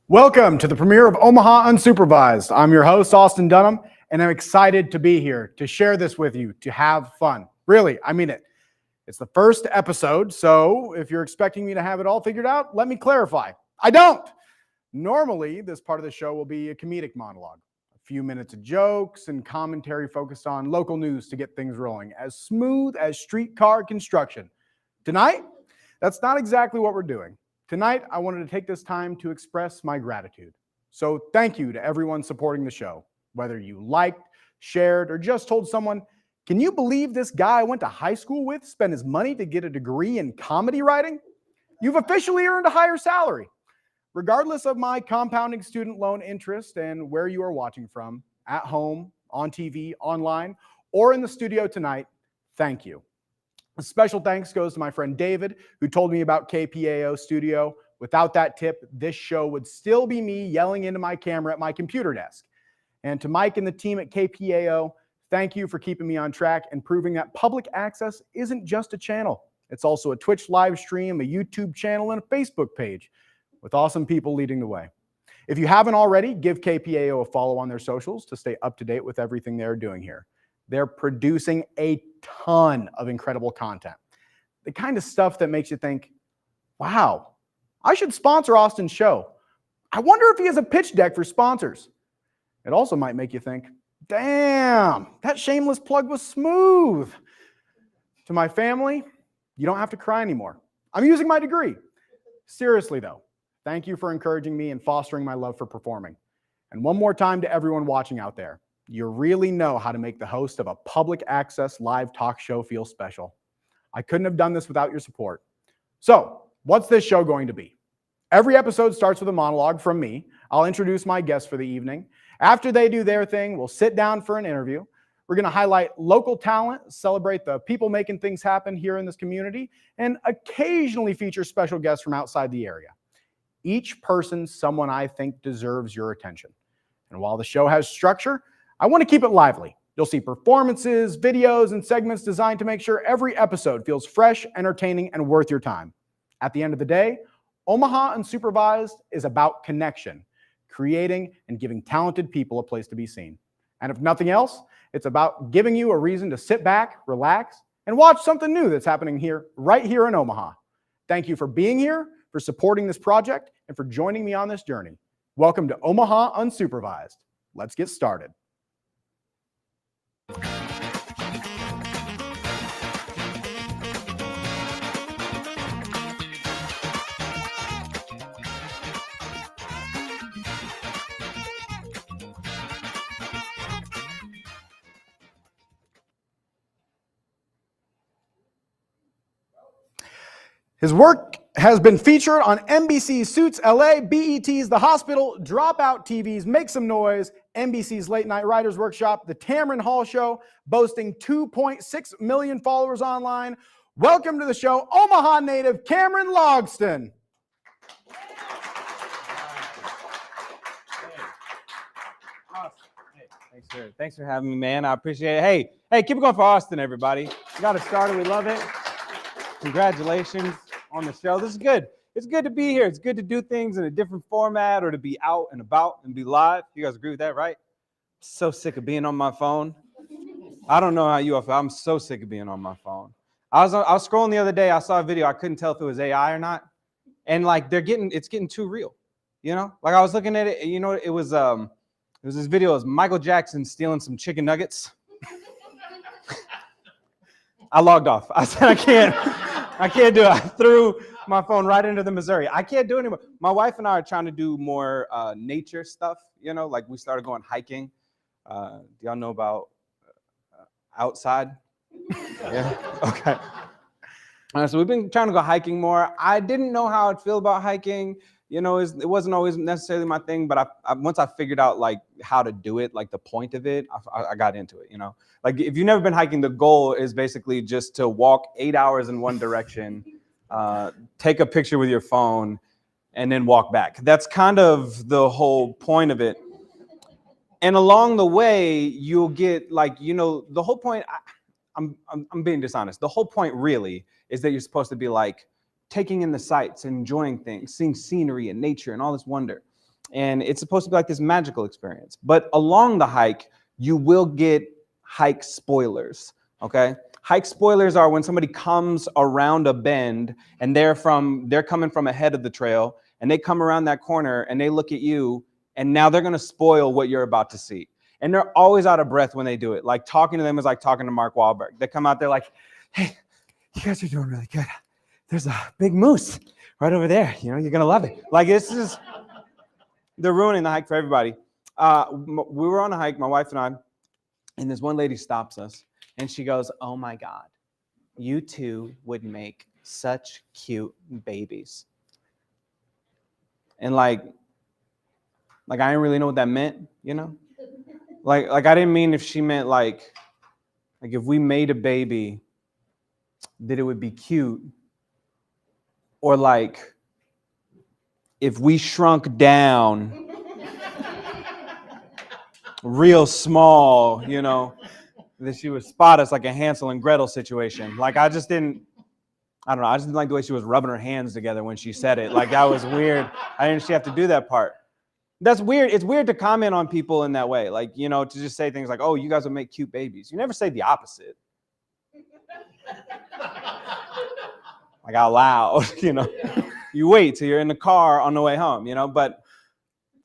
Welcome to the premiere of Omaha Unsupervised. I'm your host, Austin Dunham, and I'm excited to be here to share this with you, to have fun. Really, I mean it. It's the first episode, so if you're expecting me to have it all figured out, let me clarify. I don't. Normally, this part of the show will be a comedic monologue. A few minutes of jokes and commentary focused on local news to get things rolling, as smooth as streetcar construction. Tonight, that's not exactly what we're doing. Tonight, I wanted to take this time to express my gratitude. So thank you to everyone supporting the show, whether you liked, shared, or just told someone, can you believe this guy I went to high school with spent his money to get a degree in comedy writing? You've officially earned a higher salary. Regardless of my compounding student loan interest and where you are watching from, at home, on TV, online, or in the studio tonight, thank you. A special thanks goes to my friend David, who told me about KPAO Studio. Without that tip, this show would still be me yelling into my camera at my computer desk. And to Mike and the team at KPAO, thank you for keeping me on track and proving that public access isn't just a channel. It's also a Twitch live stream, a YouTube channel, and a Facebook page with awesome people leading the way. If you haven't already, give KPAO a follow on their socials to stay up to date with everything they're doing here. They're producing a ton of incredible content. The kind of stuff that makes you think, wow, I should sponsor Austin's show. I wonder if he has a pitch deck for sponsors. It also might make you think, damn, that shameless plug was smooth. To my family, you don't have to cry anymore. I'm using my degree. Seriously though, thank you for encouraging me and fostering my love for performing. And one more time to everyone watching out there. You really know how to make the host of a public access live talk show feel special. I couldn't have done this without your support. So, what's this show going to be? Every episode starts with a monologue from me. I'll introduce my guests for the evening. After they do their thing, we'll sit down for an interview. We're going to highlight local talent, celebrate the people making things happen here in this community, and occasionally feature special guests from outside the area. Each person, someone I think deserves your attention. And while the show has structure, I want to keep it lively. You'll see performances, videos, and segments designed to make sure every episode feels fresh, entertaining, and worth your time. At the end of the day, Omaha Unsupervised is about connection, creating and giving talented people a place to be seen. And if nothing else, it's about giving you a reason to sit back, relax, and watch something new that's happening here, right here in Omaha. Thank you for being here, for supporting this project, and for joining me on this journey. Welcome to Omaha Unsupervised. Let's get started. His work has been featured on NBC's Suits LA, BET's The Hospital, Dropout TV's Make Some Noise, NBC's Late Night Writers Workshop, The Tamron Hall Show, boasting 2.6 million followers online. Welcome to the show, Omaha native Cameron Logston. Thanks for having me, man. I appreciate it. Hey, keep it going for Austin, everybody. We got it started. We love it. Congratulations on the show. This is good. It's good to be here. It's good to do things in a different format or to be out and about and be live. You guys agree with that, right? So sick of being on my phone. I don't know how you all feel. I'm so sick of being on my phone. I was scrolling the other day. I saw a video. I couldn't tell if it was AI or not. And like it's getting too real. You know? Like I was looking at it, you know, it was this video of Michael Jackson stealing some chicken nuggets. I logged off. I said, I can't do it. I threw my phone right into the Missouri. I can't do it anymore. My wife and I are trying to do more nature stuff, you know, like we started going hiking. Do y'all know about outside? Yeah, okay. So we've been trying to go hiking more. I didn't know how I'd feel about hiking. You know, it wasn't always necessarily my thing, but once I figured out like how to do it, like the point of it, I got into it, you know. Like if you've never been hiking, the goal is basically just to walk 8 hours in one direction, take a picture with your phone, and then walk back. That's kind of the whole point of it. And along the way, you'll get like, you know, the whole point, I'm being dishonest. The whole point really is that you're supposed to be like, taking in the sights, enjoying things, seeing scenery and nature and all this wonder. And it's supposed to be like this magical experience. But along the hike, you will get hike spoilers, okay? Hike spoilers are when somebody comes around a bend and they're coming from ahead of the trail, and they come around that corner and they look at you, and now they're gonna spoil what you're about to see. And they're always out of breath when they do it. Like, talking to them is like talking to Mark Wahlberg. They come out there like, hey, you guys are doing really good. There's a big moose right over there. You know, you're gonna love it. Like, they're ruining the hike for everybody. We were on a hike, my wife and I, and this one lady stops us, and she goes, "Oh my God, you two would make such cute babies." And like I didn't really know what that meant, you know? Like I didn't mean if she meant like if we made a baby, that it would be cute, or like if we shrunk down real small, you know, that she would spot us like a Hansel and Gretel situation. Like, I just didn't like the way she was rubbing her hands together when she said it. Like, that was weird. I didn't she have to do that part. That's weird. It's weird to comment on people in that way. Like, you know, to just say things like, "Oh, you guys would make cute babies." You never say the opposite. Like, out loud, you know. You wait till you're in the car on the way home, you know. But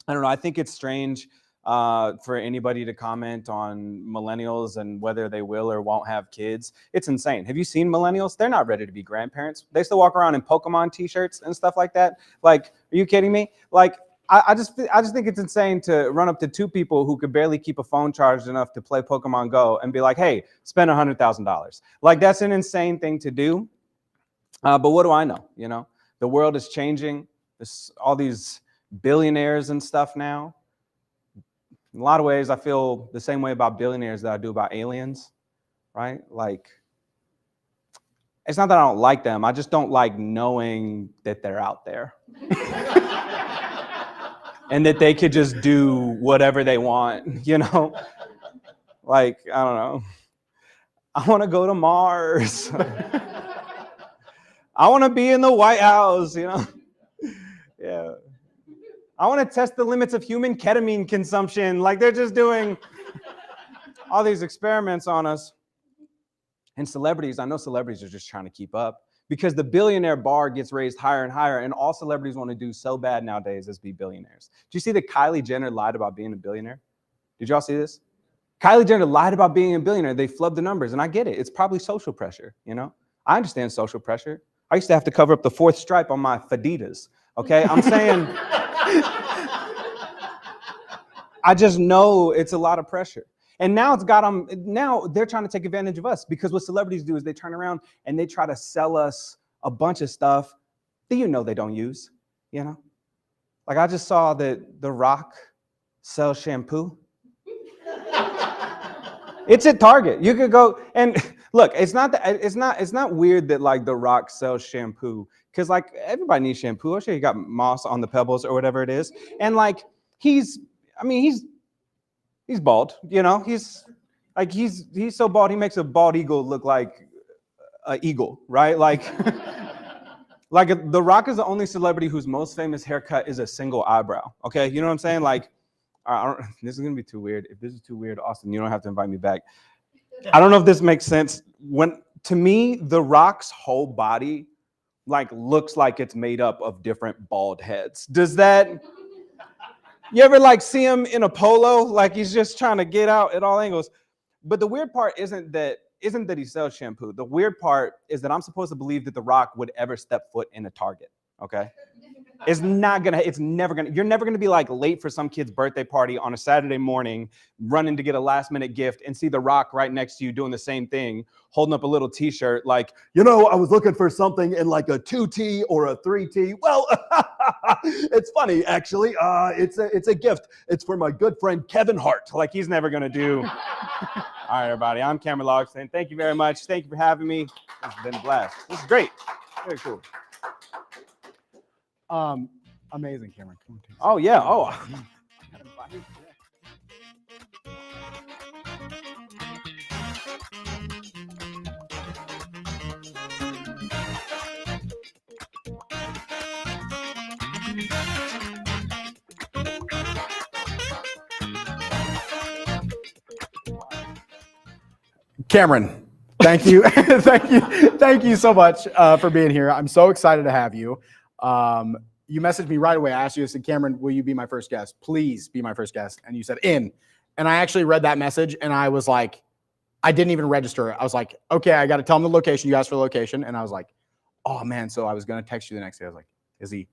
I don't know. I think it's strange for anybody to comment on millennials and whether they will or won't have kids. It's insane. Have you seen millennials? They're not ready to be grandparents. They still walk around in Pokemon t-shirts and stuff like that. Like, are you kidding me? Like, I just think it's insane to run up to two people who could barely keep a phone charged enough to play Pokemon Go and be like, "Hey, spend $100,000. Like, that's an insane thing to do. But what do I know? You know, the world is changing. There's all these billionaires and stuff now. In a lot of ways, I feel the same way about billionaires that I do about aliens, right? Like, it's not that I don't like them. I just don't like knowing that they're out there. And that they could just do whatever they want, you know? Like, I don't know. I want to go to Mars. I want to be in the White House, you know? Yeah. I want to test the limits of human ketamine consumption. Like, they're just doing all these experiments on us. And celebrities, I know celebrities are just trying to keep up, because the billionaire bar gets raised higher and higher, and all celebrities want to do so bad nowadays is be billionaires. Did you see that Kylie Jenner lied about being a billionaire? Did y'all see this? Kylie Jenner lied about being a billionaire. They flubbed the numbers, and I get it. It's probably social pressure, you know? I understand social pressure. I used to have to cover up the fourth stripe on my Fadidas, okay? I'm saying, I just know it's a lot of pressure. And now it's got them, now they're trying to take advantage of us, because what celebrities do is they turn around and they try to sell us a bunch of stuff that you know they don't use, you know? Like, I just saw that The Rock sells shampoo. It's at Target. You could go and look, it's not weird that like The Rock sells shampoo, because like everybody needs shampoo. I'm sure you got moss on the pebbles or whatever it is. And like he's bald, you know. He's so bald he makes a bald eagle look like an eagle, right? Like like The Rock is the only celebrity whose most famous haircut is a single eyebrow. Okay, you know what I'm saying? Like, this is gonna be too weird. If this is too weird, Austin, you don't have to invite me back. I don't know if this makes sense. To me, The Rock's whole body like looks like it's made up of different bald heads. Does that? You ever like see him in a polo, like he's just trying to get out at all angles? But the weird part isn't that he sells shampoo. The weird part is that I'm supposed to believe that The Rock would ever step foot in a Target. Okay. You're never gonna be like late for some kid's birthday party on a Saturday morning, running to get a last minute gift and see The Rock right next to you doing the same thing, holding up a little t-shirt like, "You know, I was looking for something in like a 2T or a 3T. Well, it's funny, actually. It's a gift. It's for my good friend Kevin Hart." Like, he's never gonna do. All right, everybody. I'm Cameron Logston. Thank you very much. Thank you for having me. This has been a blast. This is great. Very cool. Amazing, Cameron. Come on, take Oh yeah. Oh. Cameron, thank you. Thank you so much for being here. I'm so excited to have you. You messaged me right away. I asked you, I said, Cameron, will you be my first guest? Please be my first guest. And you said in. And I actually read that message and I was like, I didn't even register it. I was like, okay, I got to tell him the location. You asked for the location. And I was like, oh man. So I was going to text you the next day. I was like, is he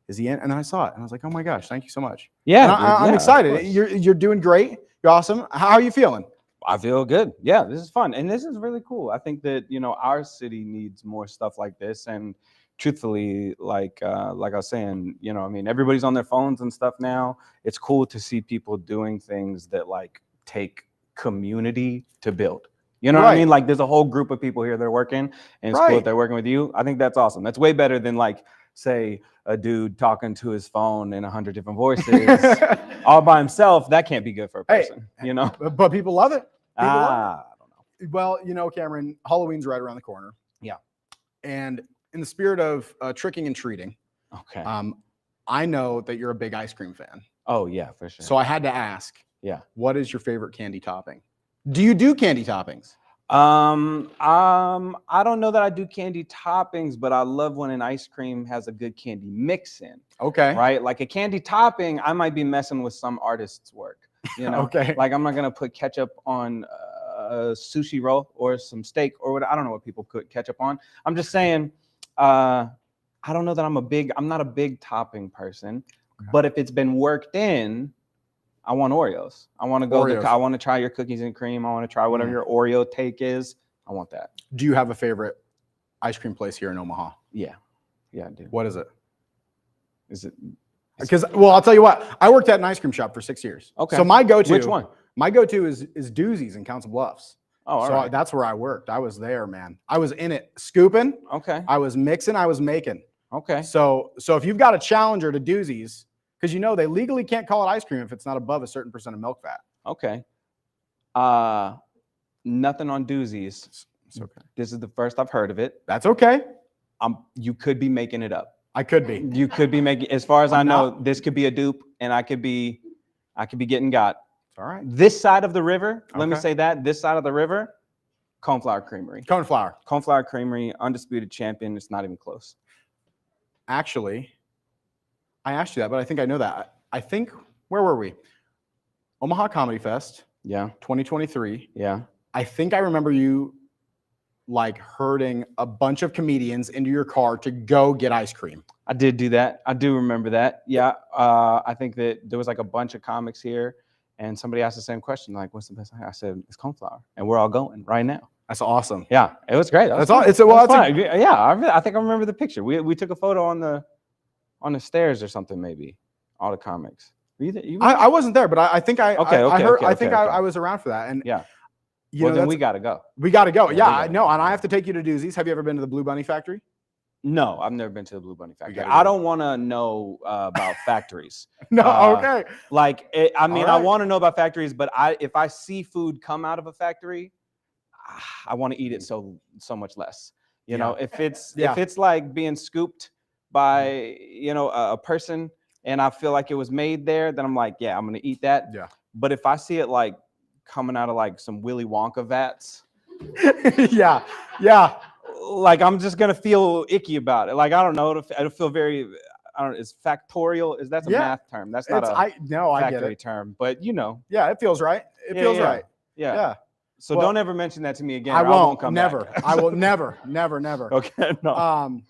in? And then I saw it and I was like, oh my gosh, thank you so much. Yeah. I'm excited. You're doing great. You're awesome. How are you feeling? I feel good. Yeah, this is fun. And this is really cool. I think that, our city needs more stuff like this. And truthfully, like I was saying, everybody's on their phones and stuff now. It's cool to see people doing things that like take community to build. You know what I mean? Like there's a whole group of people here that are working, and it's cool that they're working with you. I think that's awesome. That's way better than like, say, a dude talking to his phone in 100 different voices all by himself. That can't be good for a person, But people love it. I don't know. Well, Cameron, Halloween's right around the corner. Yeah. And in the spirit of tricking and treating, okay. I know that you're a big ice cream fan. Oh yeah, for sure. So I had to ask, yeah, what is your favorite candy topping? Do you do candy toppings? I don't know that I do candy toppings, but I love when an ice cream has a good candy mix in. Okay. Right? Like a candy topping, I might be messing with some artist's work. Okay. Like I'm not gonna put ketchup on a sushi roll or some steak or what. I don't know what people put ketchup on. I'm just saying, I don't know that I'm not a big topping person, but if it's been worked in, I want Oreos. I want to go. I want to try your cookies and cream. I want to try whatever your Oreo take is. I want that. Do you have a favorite ice cream place here in Omaha? Yeah, I do. What is it? Is it? Because I'll tell you what. I worked at an ice cream shop for 6 years. Okay. So my go-to. Which one? My go-to is Doozy's in Council Bluffs. Oh, all right. That's where I worked. I was there, man. I was in it, scooping. Okay. I was mixing. I was making. Okay. So if you've got a challenger to Doozy's, because they legally can't call it ice cream if it's not above a certain % of milk fat. Okay. Nothing on Doozy's. It's okay. This is the first I've heard of it. That's okay. You could be making it up. I could be. You could be making. As far as I know, this could be a dupe, and I could be getting got. All right. This side of the river. Let me say that. This side of the river, Coneflower Creamery. Coneflower Creamery, undisputed champion. It's not even close. Actually, I asked you that, but I think I know that. I think, where were we? Omaha Comedy Fest. Yeah. 2023. Yeah. I think I remember you like herding a bunch of comedians into your car to go get ice cream. I did do that. I do remember that. Yeah. I think that there was like a bunch of comics here and somebody asked the same question, like, what's the best? I said, it's Coneflower. And we're all going right now. That's awesome. Yeah. It was great. That's all. I think I remember the picture. We took a photo on the stairs or something, maybe. All the comics. Were you there? I wasn't there, but I think I heard. I was around for that. And yeah. Then we got to go. We got to go. Yeah, I know. And I have to take you to Doozy's. Have you ever been to the Blue Bunny Factory? No, I've never been to the Blue Bunny Factory. I don't want to know about factories. No, okay. I want to know about factories, but if I see food come out of a factory, I want to eat it so much less. If it's like being scooped by a person and I feel like it was made there, then I'm like, yeah, I'm gonna eat that. Yeah. But if I see it like coming out of like some Willy Wonka vats, yeah, like I'm just gonna feel icky about it. Like I don't know, it'll feel very. I don't. Is factorial? That's a math term. That's not a factory term. But Yeah, it feels right. It feels right. Yeah. So don't ever mention that to me again. I won't. Come never. back. I will never. Okay. No.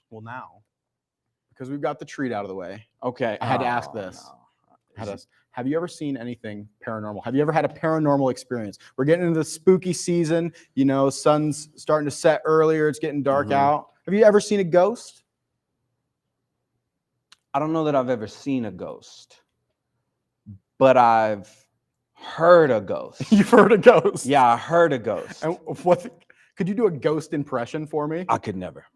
Well, now because we've got the treat out of the way. Okay. I had to ask this. No. Have you ever seen anything paranormal? Have you ever had a paranormal experience? We're getting into the spooky season. Sun's starting to set earlier. It's getting dark out. Have you ever seen a ghost? I don't know that I've ever seen a ghost, but I've heard a ghost. You've heard a ghost? Yeah, I heard a ghost. And could you do a ghost impression for me? I could never.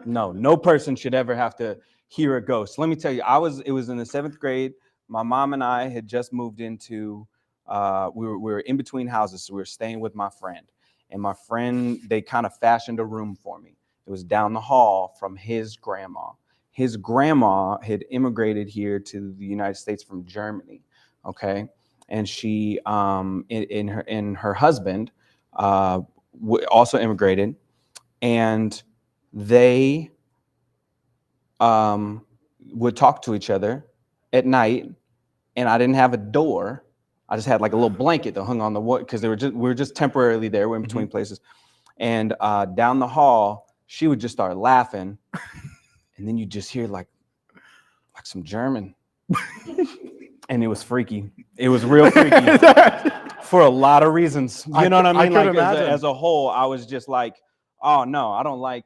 No person should ever have to hear a ghost. Let me tell you, it was in the 7th grade. My mom and I had just moved into, we were in between houses. So we were staying with my friend. And my friend, they kind of fashioned a room for me. It was down the hall from his grandma. His grandma had immigrated here to the United States from Germany. Okay. And she, and her husband also immigrated, and they would talk to each other at night, and I didn't have a door. I just had like a little blanket that hung on the wall because we were just temporarily there. We're in between places, and down the hall, she would just start laughing, and then you just hear like some German, and it was freaky. It was real freaky for a lot of reasons. You know what I mean? I could Like imagine. as a whole, I was just like, oh no, I don't like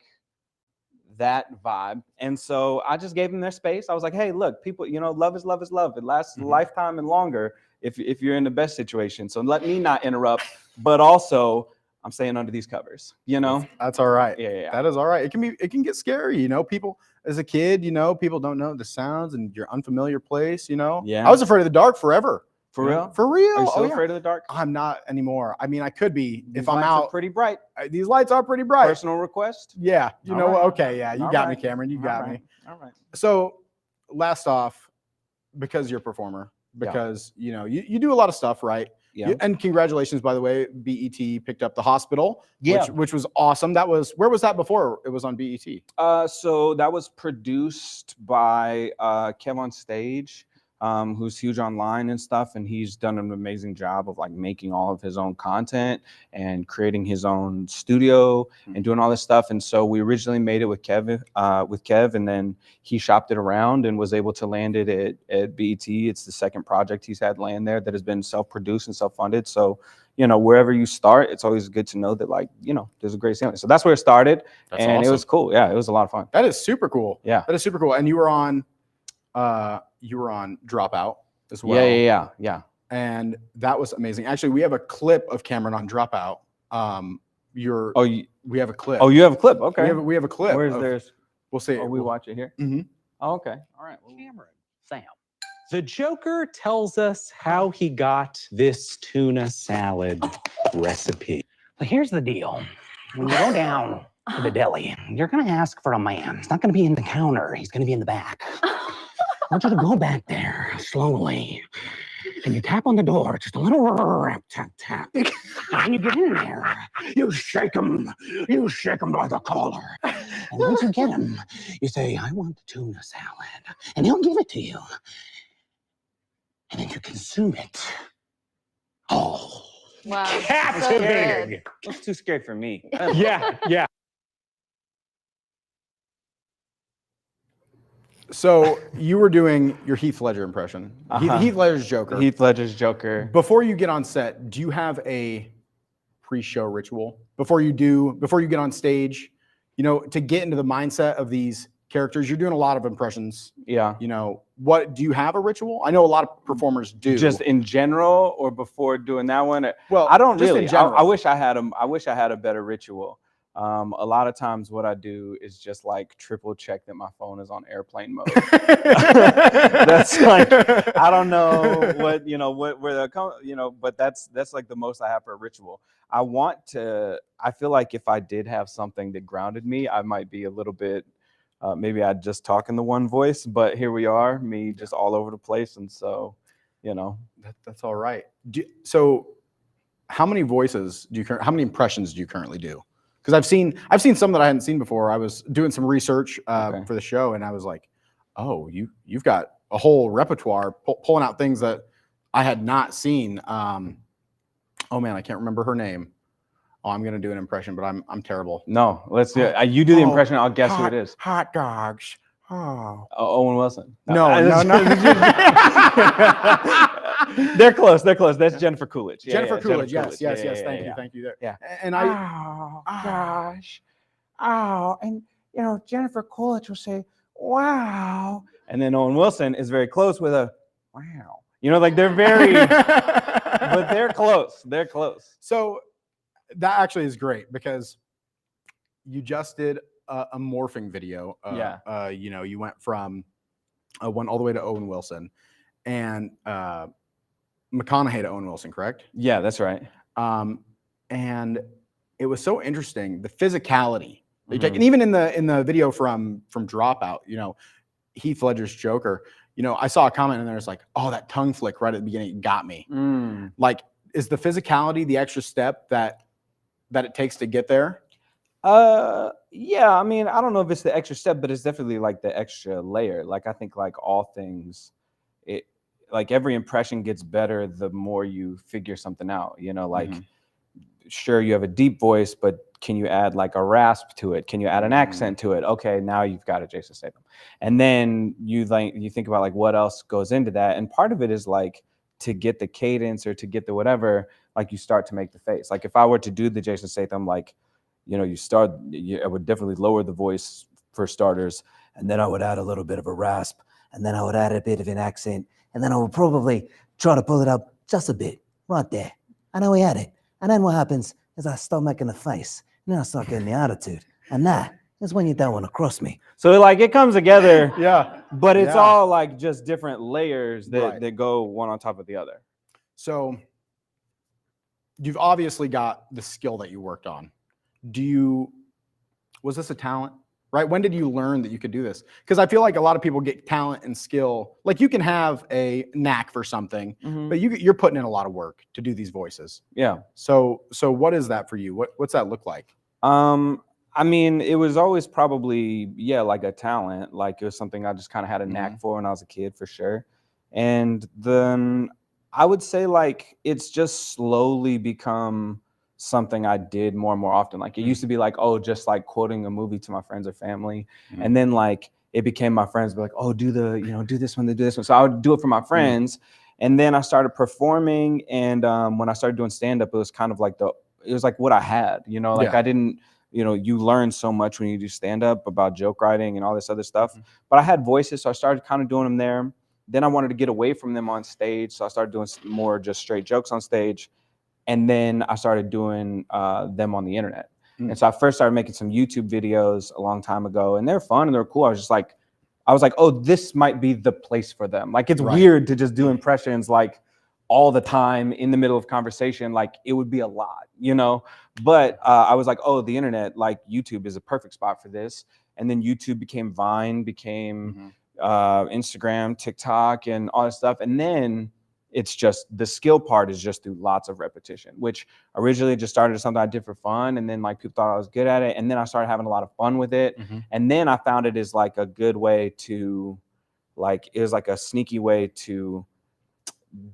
that vibe. And so I just gave them their space. I was like, hey, look, people, love is love is love. It lasts a lifetime and longer if you're in the best situation. So let me not interrupt, but also I'm staying under these covers, That's all right. Yeah. That is all right. It can get scary, people as a kid, people don't know the sounds and your unfamiliar place, Yeah. I was afraid of the dark forever. For real? For real. Are you still yeah. afraid of the dark? I'm not anymore. I mean, I could be These if I'm lights out. are pretty bright. These lights are pretty bright. Personal request? Yeah. All right. Okay. Yeah. You got me, Cameron. You got me. All right. So last off, because you're a performer, because, you do a lot of stuff, right? Yeah. And congratulations, by the way, BET picked up The Hospital, Yeah. which was awesome. Where was that before it was on BET? So that was produced by Kev on Stage, who's huge online and stuff, and he's done an amazing job of like making all of his own content and creating his own studio and doing all this stuff. And so we originally made it with Kev, and then he shopped it around and was able to land it at BET. It's the second project he's had land there that has been self-produced and self-funded. So wherever you start, it's always good to know that there's a great ceiling. So that's where it started. That's and awesome. It was cool. Yeah, it was a lot of fun. That is super cool. Yeah. That is super cool. And you were on Dropout as well. Yeah. And that was amazing. Actually, we have a clip of Cameron on Dropout. We have a clip. Oh, you have a clip. Okay. We have a clip. Where's theirs? We'll see. Oh, we watch it here. Mhm. Oh, okay. All right. Cameron, Sam. The Joker tells us how he got this tuna salad recipe. Well, here's the deal. When you go down to the deli, you're going to ask for a man. He's not going to be in the counter. He's going to be in the back. I want you to go back there slowly. And you tap on the door, just a little rap, tap, tap. And when you get in there, you shake him by the collar. And once you get him, you say, I want the tuna salad. And he'll give it to you. And then you consume it. Oh. Wow. That's So big. good. That's too scary for me. Yeah. So you were doing your Heath Ledger impression. Heath Ledger's Joker. Heath Ledger's Joker. Before you get on set, do you have a pre-show ritual? Before you get on stage, to get into the mindset of these characters, you're doing a lot of impressions. Yeah. What do you have a ritual? I know a lot of performers do. Just in general, or before doing that one? Well, I don't just really. in general. I wish I had a better ritual. A lot of times what I do is just like triple check that my phone is on airplane mode. That's like, I don't know but that's like the most I have for a ritual. I feel like if I did have something that grounded me, I might be a little bit, maybe I'd just talk in the one voice, but here we are, me just all over the place. And so, that's all right. So how many impressions do you currently do? Because I've seen some that I hadn't seen before. I was doing some research for the show, and I was like, "Oh, you've got a whole repertoire, pulling out things that I had not seen." Oh man, I can't remember her name. Oh, I'm gonna do an impression, but I'm terrible. No, let's do it. You do the impression. I'll guess who it is. Hot dogs. Oh, Owen Wilson. No. They're close. That's Jennifer Coolidge. Jennifer Coolidge. Yes. Yeah, Thank you. There. Yeah. And gosh. Oh, and Jennifer Coolidge will say, "Wow," and then Owen Wilson is very close with a "wow." They're very, but they're close. They're close. So that actually is great because you just did a morphing video. You went from one all the way to Owen Wilson, and McConaughey to Owen Wilson, correct? Yeah, that's right. And it was so interesting, the physicality that you take, and even in the video from Dropout, Heath Ledger's Joker, I saw a comment in there. It's like, oh, that tongue flick right at the beginning got me. Like, is the physicality the extra step that that it takes to get there? Yeah, I mean, I don't know if it's the extra step, but it's definitely like the extra layer. Like I think like all things, it like every impression gets better the more you figure something out, you know, like sure you have a deep voice, but can you add like a rasp to it? Can you add an accent to it? Okay, now you've got a Jason Statham. And then you think about like what else goes into that. And part of it is like to get the cadence or to get the whatever, like you start to make the face. Like if I were to do the Jason Statham, like, you know, I would definitely lower the voice for starters, and then I would add a little bit of a rasp, and then I would add a bit of an accent, and then I would probably try to pull it up just a bit right there. I know we had it. And then what happens is I start making the face, and then I start getting the attitude, and that is when you don't want to cross me. So like it comes together, Yeah. but it's all like just different layers that go one on top of the other. So you've obviously got the skill that you worked on. Was this a talent, right? When did you learn that you could do this? Because I feel like a lot of people get talent and skill. Like you can have a knack for something, but you're putting in a lot of work to do these voices. Yeah. So what is that for you? What's that look like? I mean, it was always probably, like a talent. Like it was something I just kind of had a knack for when I was a kid, for sure. And then I would say like it's just slowly become something I did more and more often. Like it used to be like, oh, just like quoting a movie to my friends or family. And then like it became my friends be like, oh, do this one, do this one. So I would do it for my friends. And then I started performing. And when I started doing stand-up, it was kind of like it was like what I had, you know, like I didn't, you know, you learn so much when you do stand-up about joke writing and all this other stuff. But I had voices, so I started kind of doing them there. Then I wanted to get away from them on stage. So I started doing more just straight jokes on stage. And then I started doing them on the internet. And so I first started making some YouTube videos a long time ago, and they're fun and they're cool. I was like, oh, this might be the place for them. Like it's weird to just do impressions like all the time in the middle of conversation. Like it would be a lot, you know? But I was like, oh, the internet, like YouTube is a perfect spot for this. And then YouTube became Vine, became Instagram, TikTok, and all that stuff. And then it's just the skill part is just through lots of repetition, which originally just started as something I did for fun. And then like people thought I was good at it. And then I started having a lot of fun with it. And then I found it as like a good way to like, it was like a sneaky way to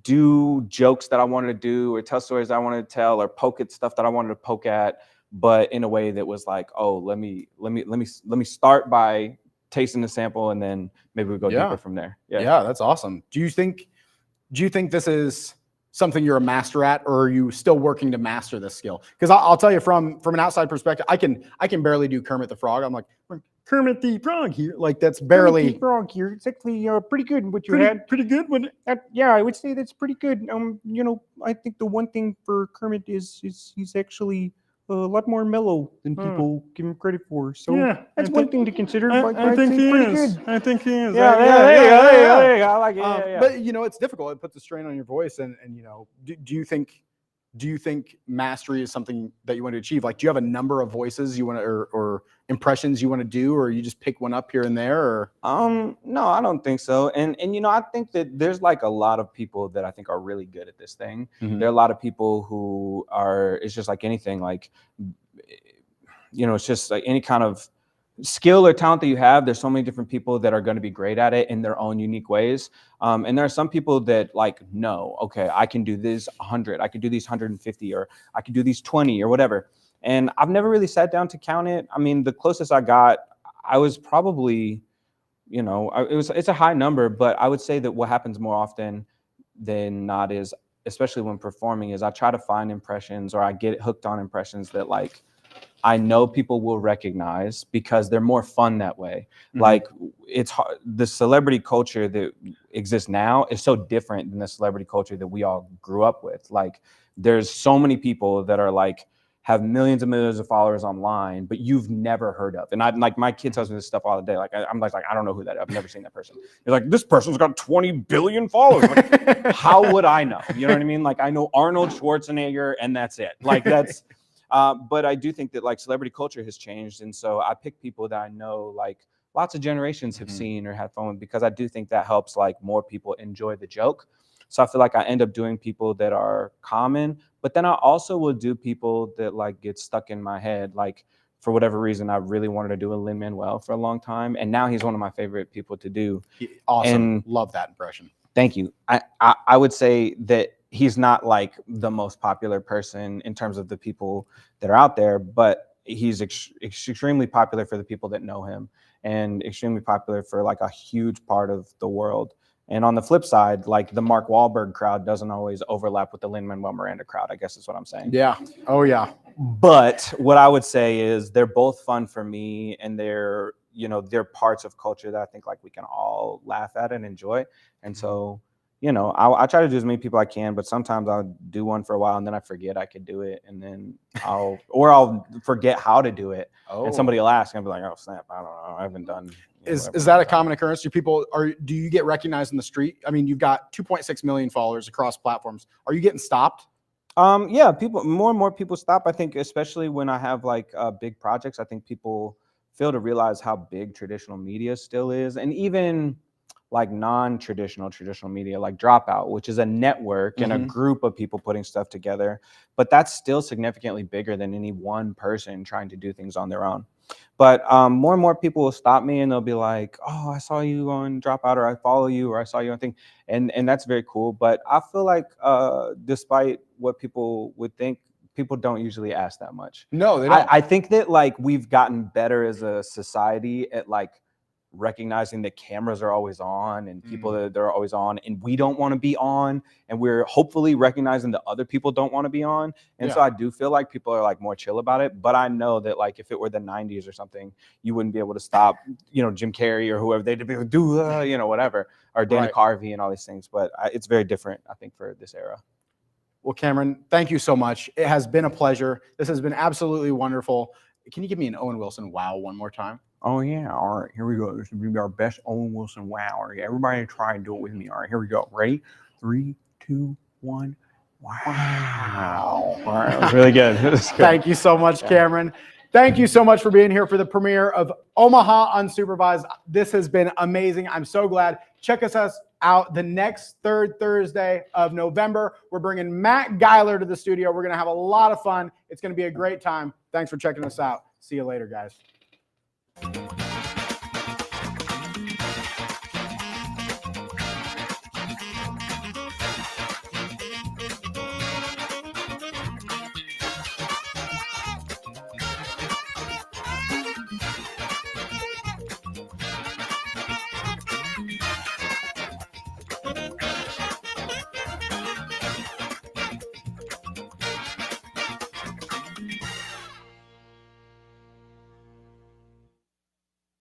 do jokes that I wanted to do or tell stories I wanted to tell or poke at stuff that I wanted to poke at, but in a way that was like, oh, let me start by tasting the sample and then maybe we go deeper from there. Yeah, that's awesome. Do you think this is something you're a master at, or are you still working to master this skill? Because I'll tell you from an outside perspective, I can barely do Kermit the Frog. I'm like, Kermit the Frog here. Like that's barely Kermit the Frog here. It's actually pretty good what you pretty good. Yeah, I would say that's pretty good. You know, I think the one thing for Kermit is he's actually a lot more mellow than people give him credit for. So that's one thing to consider. I think he is. I think he is. Yeah, there you go. I like it. But you know, it's difficult. It puts a strain on your voice. And you know, do you think mastery is something that you want to achieve? Like, do you have a number of voices you want to, or impressions you want to do, or you just pick one up here and there? Or no, I don't think so. And you know, I think that there's like a lot of people that I think are really good at this thing. There are a lot of people who are. It's just like anything. Like, you know, it's just like any kind of skill or talent that you have. There's so many different people that are going to be great at it in their own unique ways. And there are some people that like, no, okay, I can do this 100, I can do these 150, or I can do these 20 or whatever. And I've never really sat down to count it. I mean, the closest I got, I was probably, you know, it's a high number, but I would say that what happens more often than not is, especially when performing, is I try to find impressions, or I get hooked on impressions that like, I know people will recognize because they're more fun that way. Like it's hard. The celebrity culture that exists now is so different than the celebrity culture that we all grew up with. Like there's so many people that are like, have millions and millions of followers online, but you've never heard of. And I like my kid tells me this stuff all the day. Like I'm like, I don't know who that is. I've never seen that person. You're like, this person's got 20 billion followers. Like, how would I know? You know what I mean? Like I know Arnold Schwarzenegger and that's it. Like that's, but I do think that like celebrity culture has changed. And so I pick people that I know like lots of generations have seen or had fun with, because I do think that helps like more people enjoy the joke. So I feel like I end up doing people that are common, But then I also will do people that like get stuck in my head. Like for whatever reason, I really wanted to do a Lin-Manuel for a long time. And now he's one of my favorite people to do. Awesome. And love that impression. thank you. I would say that he's not like the most popular person in terms of the people that are out there, but he's extremely popular for the people that know him and extremely popular for like a huge part of the world. And on the flip side, like the Mark Wahlberg crowd doesn't always overlap with the Lin-Manuel Miranda crowd, I guess is what I'm saying. Yeah. Oh, yeah. But what I would say is they're both fun for me, and they're parts of culture that I think like we can all laugh at and enjoy. And so, I try to do as many people I can, but sometimes I'll do one for a while and then I forget I could do it, and then I'll forget how to do it. Oh. And somebody will ask and I'll be like, oh snap, I don't know, I haven't done. Is that a common occurrence? Do you get recognized in the street? I mean, you've got 2.6 million followers across platforms. Are you getting stopped? Yeah, more and more people stop. I think especially when I have like big projects, I think people fail to realize how big traditional media still is, and even like non-traditional media like Dropout, which is a network and a group of people putting stuff together, but that's still significantly bigger than any one person trying to do things on their own. But more and more people will stop me and they'll be like, oh, I saw you on Dropout, or I follow you, or I saw you on thing. And that's very cool. But I feel like despite what people would think, people don't usually ask that much. No, they don't. I think that like we've gotten better as a society at like recognizing that cameras are always on and people that they're always on, and we don't want to be on, and we're hopefully recognizing that other people don't want to be on. And so I do feel like people are like more chill about it. But I know that like if it were the 90s or something, you wouldn't be able to stop, Jim Carrey or whoever, they'd be like, do whatever, or Dana Carvey and all these things. But it's very different, I think, for this era. Well, Cameron, thank you so much. It has been a pleasure. This has been absolutely wonderful. Can you give me an Owen Wilson wow one more time? Oh, yeah. All right, here we go. This is going to be our best Owen Wilson wow. All right, everybody try and do it with me. All right, here we go. Ready? 3, 2, 1. Wow. All right, that was really good. Thank you so much, Cameron. Thank you so much for being here for the premiere of Omaha Unsupervised. This has been amazing. I'm so glad. Check us out the next third Thursday of November. We're bringing Matt Geiler to the studio. We're going to have a lot of fun. It's going to be a great time. Thanks for checking us out. See you later, guys.